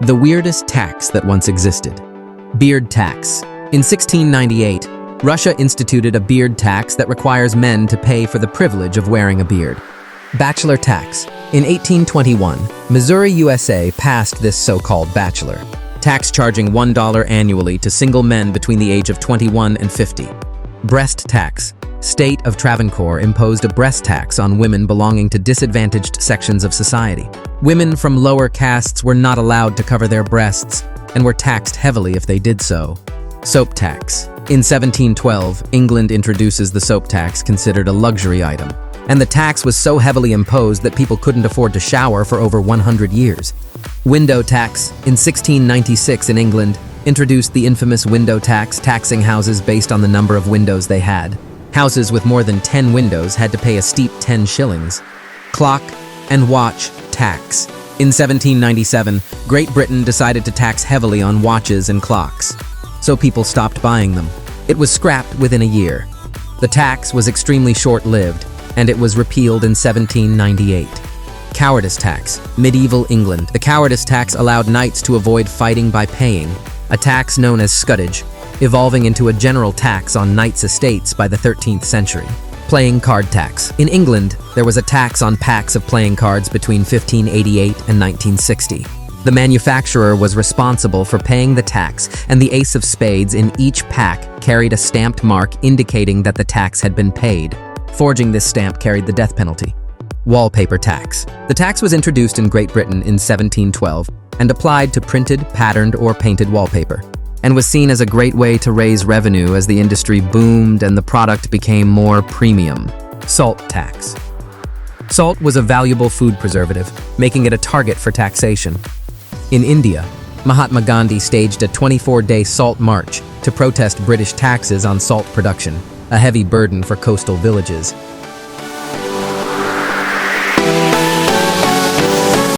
The weirdest tax that once existed. Beard tax. In 1698, Russia instituted a beard tax that requires men to pay for the privilege of wearing a beard. Bachelor tax. In 1821, Missouri, USA passed this so-called bachelor tax, charging $1 annually to single men between the age of 21 and 50. Breast tax. State of Travancore imposed a breast tax on women belonging to disadvantaged sections of society. Women from lower castes were not allowed to cover their breasts and were taxed heavily if they did so. Soap tax. In 1712, England introduces the soap tax, considered a luxury item, and the tax was so heavily imposed that people couldn't afford to shower for over 100 years. Window tax. In 1696 in England, introduced the infamous window tax, taxing houses based on the number of windows they had. Houses with more than 10 windows had to pay a steep 10 shillings. Clock and watch tax. In 1797, Great Britain decided to tax heavily on watches and clocks, so people stopped buying them. It was scrapped within a year. The tax was extremely short-lived, and it was repealed in 1798. Cowardice tax. Medieval England. The cowardice tax allowed knights to avoid fighting by paying, a tax known as scutage, evolving into a general tax on knights' estates by the 13th century. Playing card tax. In England, there was a tax on packs of playing cards between 1588 and 1960. The manufacturer was responsible for paying the tax, and the ace of spades in each pack carried a stamped mark indicating that the tax had been paid. Forging this stamp carried the death penalty. Wallpaper tax. The tax was introduced in Great Britain in 1712 and applied to printed, patterned, or painted wallpaper, and was seen as a great way to raise revenue as the industry boomed and the product became more premium. Salt tax. Salt was a valuable food preservative, making it a target for taxation. In India, Mahatma Gandhi staged a 24-day salt march to protest British taxes on salt production, a heavy burden for coastal villages.